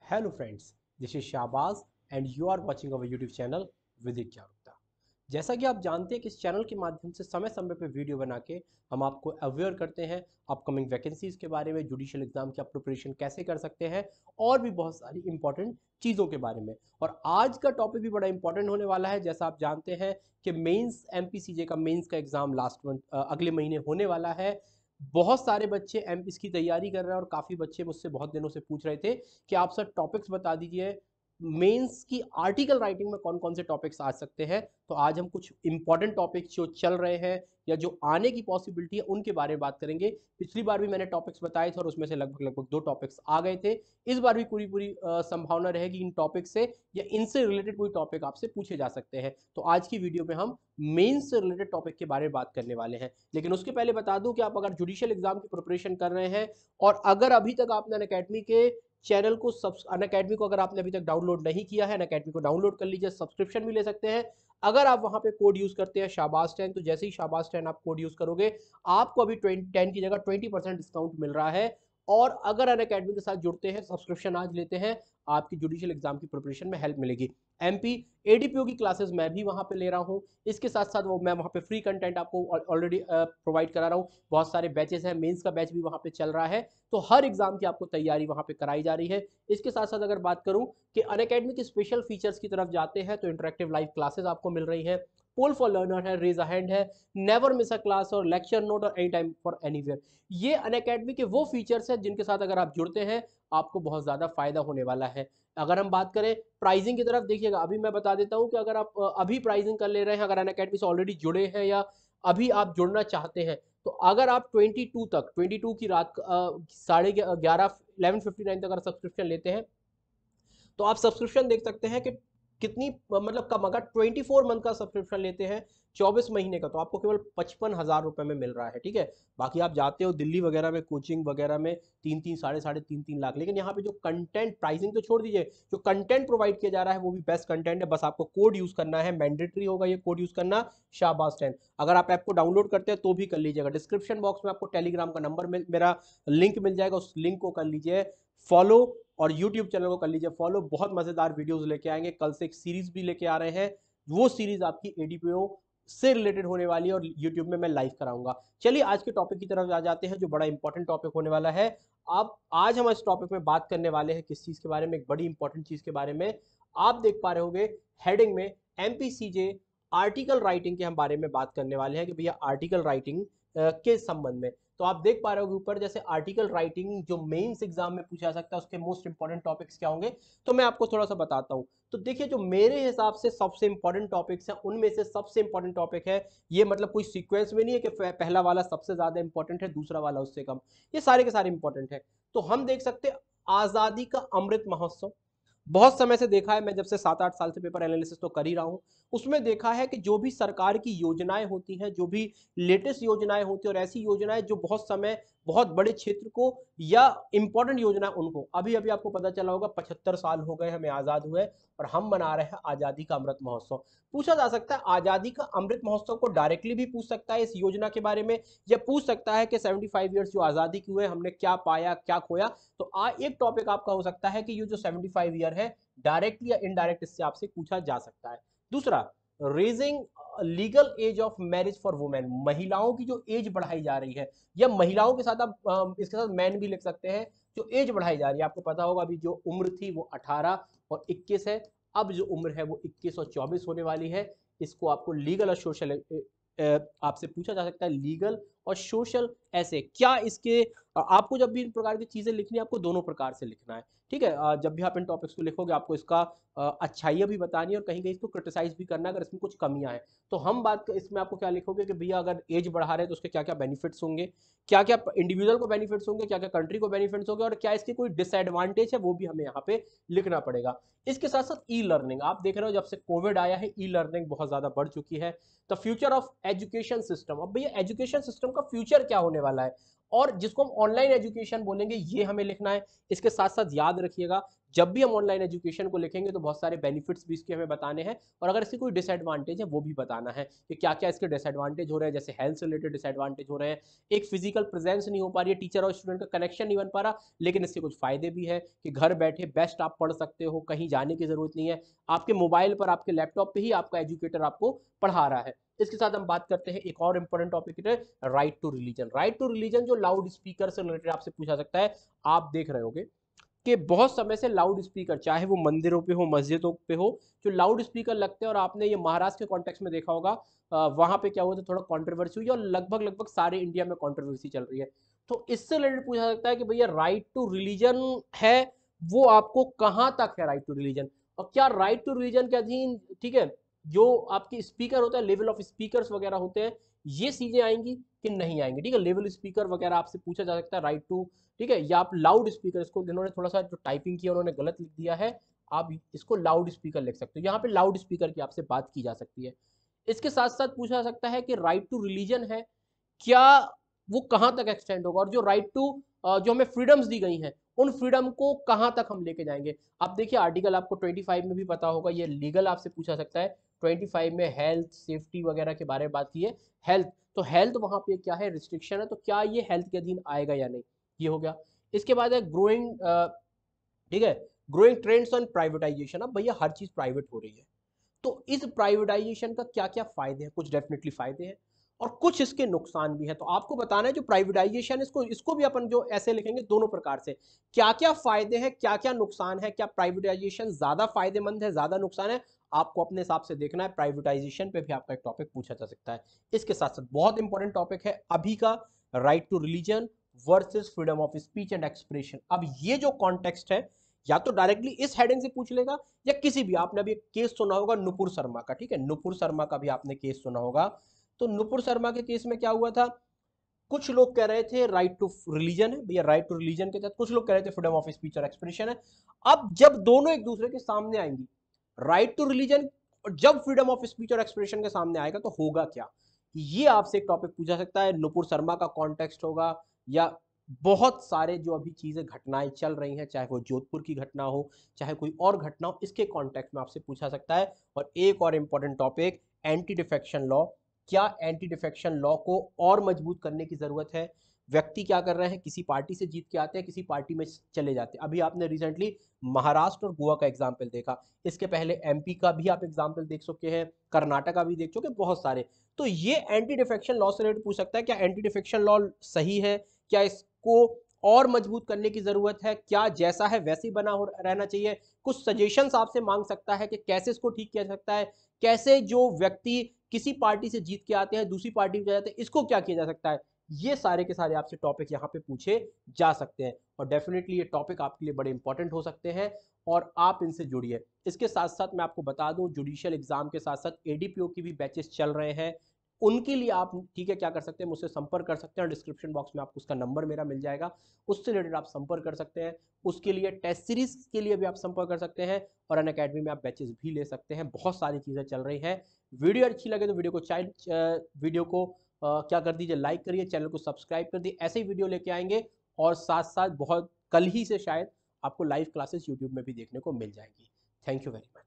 Hello friends, this is Shahbaz and you are watching our YouTube channel विदिक जागरूकता। जैसा कि आप जानते हैं कि इस चैनल के माध्यम से समय समय पर वीडियो बना के हम आपको अवेयर करते हैं अपकमिंग वैकेंसीज के बारे में, जुडिशियल एग्जाम की आप प्रिपरेशन कैसे कर सकते हैं और भी बहुत सारी इंपॉर्टेंट चीज़ों के बारे में। और आज का टॉपिक भी बड़ा इंपॉर्टेंट होने वाला है। जैसा आप जानते हैं कि मेंस एमपीसीजे का मेंस का एग्जाम लास्ट मंथ अगले महीने होने वाला है। बहुत सारे बच्चे एमपीएस की तैयारी कर रहे हैं और काफ़ी बच्चे मुझसे बहुत दिनों से पूछ रहे थे कि आप सर टॉपिक्स बता दीजिए, मेंस की आर्टिकल राइटिंग में कौन कौन से टॉपिक्स आ सकते हैं। तो आज हम कुछ इंपॉर्टेंट टॉपिक्स जो चल रहे हैं या जो आने की पॉसिबिलिटी है उनके बारे में बात करेंगे। पिछली बार भी मैंने टॉपिक्स बताए थे और उसमें से लगभग लगभग 2 टॉपिक्स आ गए थे। इस बार भी पूरी पूरी संभावना रहेगी इन टॉपिक से या इनसे रिलेटेड कोई टॉपिक आपसे पूछे जा सकते हैं। तो आज की वीडियो में हम मेंस से रिलेटेड टॉपिक के बारे में बात करने वाले हैं। लेकिन उसके पहले बता दूं कि आप अगर जुडिशियल एग्जाम की प्रिपरेशन कर रहे हैं और अगर अभी तक आपने अनअकैडमी के चैनल को अनअकैडमी को अगर आपने अभी तक डाउनलोड नहीं किया है, अनअकैडमी को डाउनलोड कर लीजिए, सब्सक्रिप्शन भी ले सकते हैं। अगर आप वहां पे कोड यूज करते हैं शाबाश 10, तो जैसे ही शाबाश 10 आप कोड यूज करोगे आपको अभी 10 की जगह 20% डिस्काउंट मिल रहा है। और अगर अनअकैडमी के साथ जुड़ते हैं, सब्सक्रिप्शन आज लेते हैं, आपकी जुडिशियल एग्जाम की प्रिपरेशन में हेल्प मिलेगी। एमपी एडीपीओ की क्लासेस मैं भी वहां पे ले रहा हूं। इसके साथ साथ वो मैं वहां पे फ्री कंटेंट आपको ऑलरेडी प्रोवाइड करा रहा हूं। बहुत सारे बैचेस हैं, मेंस का बैच भी वहां पे चल रहा है। तो हर एग्जाम की आपको तैयारी वहां पे कराई जा रही है। इसके साथ साथ अगर बात करूं कि अनअकैडमी के स्पेशल फीचर्स की तरफ जाते हैं तो इंटरेक्टिव लाइव क्लासेस आपको मिल रही है, पोल फॉर लर्नर है, रेज अ हैंड है, नेवर मिस अ क्लास और लेक्चर नोट और एनी टाइम फॉर एनीवेयर। ये अनअकैडमी के वो फीचर्स हैं जिनके साथ अगर आप जुड़ते हैं आपको बहुत ज्यादा फायदा होने वाला है। अगर हम बात करें प्राइसिंग की तरफ, देखिएगा अभी मैं बता देता हूं कि अगर आप अभी प्राइसिंग कर ले रहे हैं, अगर अनअकैडमी से ऑलरेडी जुड़े हैं या अभी आप जुड़ना चाहते हैं, तो अगर आप 22 की रात 11:59 तक अगर सब्सक्रिप्शन लेते हैं तो आप सब्सक्रिप्शन देख सकते हैं कि कितनी मतलब कम। अगर 24 मंथ का सब्सक्रिप्शन लेते हैं 24 महीने का, तो आपको केवल 55,000 रुपए में मिल रहा है। ठीक है, बाकी आप जाते हो दिल्ली वगैरह में कोचिंग वगैरह में 3-3 साढ़े 3-3 लाख। लेकिन यहाँ पे जो कंटेंट, प्राइसिंग तो छोड़ दीजिए, जो कंटेंट प्रोवाइड किया जा रहा है वो भी बेस्ट कंटेंट है। बस आपको कोड यूज करना है, मैंडेटरी होगा ये कोड यूज करना, शाबाश 10। अगर आप ऐप को डाउनलोड करते हैं तो भी कर लीजिएगा। डिस्क्रिप्शन बॉक्स में आपको टेलीग्राम का नंबर मेरा लिंक मिल जाएगा, उस लिंक को कर लीजिए फॉलो और यूट्यूब चैनल को कर लीजिए फॉलो। बहुत मजेदार वीडियोस लेके आएंगे, कल से एक सीरीज भी लेके आ रहे हैं। वो सीरीज आपकी एडीपीओ से रिलेटेड होने वाली है और यूट्यूब में मैं लाइव कराऊंगा। चलिए आज के टॉपिक की तरफ आ जाते हैं जो बड़ा इंपॉर्टेंट टॉपिक होने वाला है। अब आज हम इस टॉपिक में बात करने वाले हैं किस चीज के बारे में, एक बड़ी इंपॉर्टेंट चीज के बारे में। आप देख पा रहे होंगे हेडिंग में एमपीसीजे आर्टिकल राइटिंग के हम बारे में बात करने वाले हैं कि भैया आर्टिकल राइटिंग के संबंध में। तो आप देख पा रहे हो ऊपर जैसे आर्टिकल राइटिंग जो मेंस एग्जाम में पूछा जा सकता है उसके मोस्ट इंपॉर्टेंट टॉपिक्स क्या होंगे, तो मैं आपको थोड़ा सा बताता हूं। तो देखिए जो मेरे हिसाब से सबसे इंपॉर्टेंट टॉपिक्स हैं उनमें से सबसे इंपॉर्टेंट टॉपिक है, ये मतलब कोई सीक्वेंस में नहीं है कि पहला वाला सबसे ज्यादा इंपॉर्टेंट है दूसरा वाला उससे कम, ये सारे के सारे इंपॉर्टेंट है। तो हम देख सकते हैं आजादी का अमृत महोत्सव। बहुत समय से देखा है, मैं जब से 7-8 साल से पेपर एनालिसिस तो कर ही रहा हूं, उसमें देखा है कि जो भी सरकार की योजनाएं होती हैं, जो भी लेटेस्ट योजनाएं होती हैं और ऐसी योजनाएं जो बहुत समय, बहुत बड़े क्षेत्र को या इंपॉर्टेंट योजना उनको, अभी अभी आपको पता चला होगा 75 साल हो गए हमें आजाद हुए और हम मना रहे हैं आजादी का अमृत महोत्सव। पूछा जा सकता है आजादी का अमृत महोत्सव को डायरेक्टली भी पूछ सकता है इस योजना के बारे में, या पूछ सकता है कि 75 ईयर्स जो आजादी के हुए हमने क्या पाया क्या खोया। तो एक टॉपिक आपका हो सकता है कि ये जो 75 ईयर है डायरेक्ट या इनडायरेक्ट इससे आपसे पूछा जा सकता है। दूसरा, raising legal age of marriage for women, महिलाओं की जो एज बढ़ाई जा रही है, या महिलाओं के साथ आप इसके साथ मैन भी लिख सकते हैं, जो एज बढ़ाई जा रही है। आपको पता होगा अभी जो उम्र थी वो 18 और 21 है, अब जो उम्र है वो 21 और 24 होने वाली है। इसको आपको लीगल और सोशल आपसे पूछा जा सकता है, लीगल और सोशल ऐसे क्या इसके आपको जब भी इन प्रकार की चीजें लिखनी है आपको दोनों प्रकार से लिखना है। ठीक है, जब भी आप इन टॉपिक्स को लिखोगे आपको इसका अच्छाइयाँ भी बतानी है और कहीं कहीं इसको क्रिटिसाइज भी करना है अगर इसमें कुछ कमियां हैं। तो हम बात इसमें आपको क्या लिखोगे कि भैया अगर एज बढ़ा रहे हैं तो उसके क्या क्या बेनिफिट्स होंगे, क्या क्या इंडिविजुअल को बेनिफिट्स होंगे, क्या क्या कंट्री को बेनिफिट्स होंगे, और क्या इसके कोई डिसएडवांटेज है वो भी हमें यहाँ पे लिखना पड़ेगा। इसके साथ साथ ई लर्निंग, आप देख रहे हो जब से कोविड आया है ई लर्निंग बहुत ज्यादा बढ़ चुकी है। The future of education system, अब भैया एजुकेशन सिस्टम का फ्यूचर क्या होने वाला है, और जिसको हम ऑनलाइन एजुकेशन बोलेंगे ये हमें लिखना है। इसके साथ साथ याद रखिएगा जब भी हम ऑनलाइन एजुकेशन को लिखेंगे तो बहुत सारे बेनिफिट्स भी इसके हमें बताने हैं, और अगर इसकी कोई डिसएडवांटेज है वो भी बताना है कि क्या क्या इसके डिसएडवांटेज हो रहे हैं, जैसे हेल्थ से रिलेटेड डिसएडवांटेज हो रहे हैं, एक फिजिकल प्रेजेंस नहीं हो पा रही है, टीचर और स्टूडेंट का कनेक्शन नहीं बन पा रहा, लेकिन इसके कुछ फायदे भी है कि घर बैठे बेस्ट आप पढ़ सकते हो, कहीं जाने की जरूरत नहीं है, आपके मोबाइल पर आपके लैपटॉप पे ही आपका एजुकेटर आपको पढ़ा रहा है। इसके साथ हम बात करते हैं एक और इंपॉर्टेंट टॉपिक है right to religion. Right to religion जो लाउड स्पीकर से रिलेटेड आपसे पूछा सकता है। आप देख रहे होगे कि बहुत समय से लाउड स्पीकर, चाहे वो मंदिरों पे हो मस्जिदों पे हो, जो लाउड स्पीकर लगते हैं, और आपने ये महाराष्ट्र के कॉन्टेक्स्ट में देखा होगा, वहां पे क्या हुआ था, थोड़ा कंट्रोवर्सी हुई और लगभग लगभग सारे इंडिया में कंट्रोवर्सी चल रही है। तो इससे रिलेटेड पूछा सकता है कि भैया राइट टू रिलीजन है वो आपको कहां तक है राइट टू रिलीजन, और क्या राइट टू रिलीजन के अधीन, ठीक है, जो आपके स्पीकर होता है, लेवल ऑफ स्पीकर्स वगैरह होते हैं, ये चीजें आएंगी कि नहीं आएंगी। ठीक है, लेवल स्पीकर वगैरह आपसे पूछा जा सकता है राइट टू, ठीक है, या आप लाउड स्पीकर, इसको इन्होंने थोड़ा सा जो टाइपिंग किया उन्होंने गलत लिख दिया है, आप इसको लाउड स्पीकर लिख सकते हो, यहाँ पे लाउड स्पीकर की आपसे बात की जा सकती है। इसके साथ साथ पूछा जा सकता है कि राइट टू रिलीजन है क्या वो कहां तक एक्सटेंड होगा, और जो राइट टू जो हमें फ्रीडम्स दी गई हैं उन फ्रीडम को कहां तक हम लेके जाएंगे। आप देखिए आर्टिकल आपको 25 में भी पता होगा, ये लीगल आपसे पूछा सकता है। 25 में हेल्थ सेफ्टी वगैरह के बारे में बात की है। हेल्थ, तो हेल्थ वहां पे क्या है, रिस्ट्रिक्शन है, तो क्या ये हेल्थ के अधीन आएगा या नहीं, ये हो गया। इसके बाद है ग्रोइंग, ठीक है, ग्रोइंग ट्रेंड्स ऑन प्राइवेटाइजेशन। अब भैया हर चीज प्राइवेट हो रही है, तो इस प्राइवेटाइजेशन का क्या क्या फायदे हैं, कुछ डेफिनेटली फायदे हैं और कुछ इसके नुकसान भी है। तो आपको बताना है जो प्राइवेटाइजेशन, इसको इसको भी अपन जो ऐसे लिखेंगे दोनों प्रकार से, क्या क्या फायदे हैं क्या क्या नुकसान है, क्या प्राइवेटाइजेशन ज्यादा फायदेमंद है ज्यादा नुकसान है, आपको अपने हिसाब से देखना है। प्राइवेटाइजेशन पे भी आपका एक टॉपिक पूछा जा सकता है। इसके साथ साथ बहुत इंपॉर्टेंट टॉपिक है अभी का, right to religion versus freedom of speech and expression. अब ये जो कॉन्टेक्स्ट है, या तो डायरेक्टली इस हेडिंग से पूछ लेगा, या किसी भी, आपने अभी केस सुना होगा नुपुर शर्मा का, ठीक है, नुपुर शर्मा का भी आपने केस सुना होगा। तो नुपुर शर्मा के केस में क्या हुआ था, कुछ लोग कह रहे थे राइट टू रिलीजन है भैया, राइट टू रिलीजन के तहत, कुछ लोग कह रहे थे फ्रीडम ऑफ स्पीच और एक्सप्रेशन है। अब जब दोनों एक दूसरे के सामने आएंगी, राइट टू रिलीजन और जब फ्रीडम ऑफ स्पीच और एक्सप्रेशन के सामने आएगा, तो होगा क्या, ये आपसे एक टॉपिक पूछा सकता है। नुपुर शर्मा का कॉन्टेक्स्ट होगा, या बहुत सारे जो अभी चीजें घटनाएं चल रही हैं, चाहे वो जोधपुर की घटना हो चाहे कोई और घटना हो, इसके कॉन्टेक्स्ट में आपसे पूछा सकता है। और एक और important topic, anti defection law. क्या एंटी डिफेक्शन लॉ को और मजबूत करने की जरूरत है। व्यक्ति क्या कर रहे हैं, किसी पार्टी से जीत के आते हैं, किसी पार्टी में चले जाते हैं। अभी आपने रिसेंटली महाराष्ट्र और गोवा का एग्जाम्पल देखा, इसके पहले एमपी का भी आप एग्जाम्पल देख चुके हैं, कर्नाटका भी देख चुके, बहुत सारे। तो ये एंटी डिफेक्शन लॉ से रिलेटेड पूछ सकता है, क्या एंटी डिफेक्शन लॉ सही है, क्या इसको और मजबूत करने की जरूरत है, क्या जैसा है वैसे ही बना हो रहना चाहिए। कुछ सजेशंस आपसे मांग सकता है कि कैसे इसको ठीक किया जा सकता है, कैसे जो व्यक्ति किसी पार्टी से जीत के आते हैं दूसरी पार्टी में जाते हैं, इसको क्या किया जा सकता है। ये सारे के सारे आपसे टॉपिक यहाँ पे पूछे जा सकते हैं, और डेफिनेटली ये टॉपिक आपके लिए बड़े इंपॉर्टेंट हो सकते हैं, और आप इनसे जुड़िए। इसके साथ साथ मैं आपको बता दूं, जुडिशियल एग्जाम के साथ साथ एडीपीओ की भी बैचेस चल रहे हैं, उनके लिए आप, ठीक है, क्या कर सकते हैं, मुझसे संपर्क कर सकते हैं, डिस्क्रिप्शन बॉक्स में आपको उसका नंबर मेरा मिल जाएगा, उससे रिलेटेड आप संपर्क कर सकते हैं। उसके लिए टेस्ट सीरीज के लिए भी आप संपर्क कर सकते हैं, और अनअकैडमी में आप बैचेस भी ले सकते हैं। बहुत सारी चीज़ें चल रही हैं। वीडियो अच्छी लगे तो वीडियो को क्या कर दीजिए, लाइक करिए, चैनल को सब्सक्राइब कर दिए, ऐसे ही वीडियो लेके आएंगे। और साथ साथ बहुत कल ही से शायद आपको लाइव क्लासेस यूट्यूब में भी देखने को मिल जाएंगी। Thank you very much.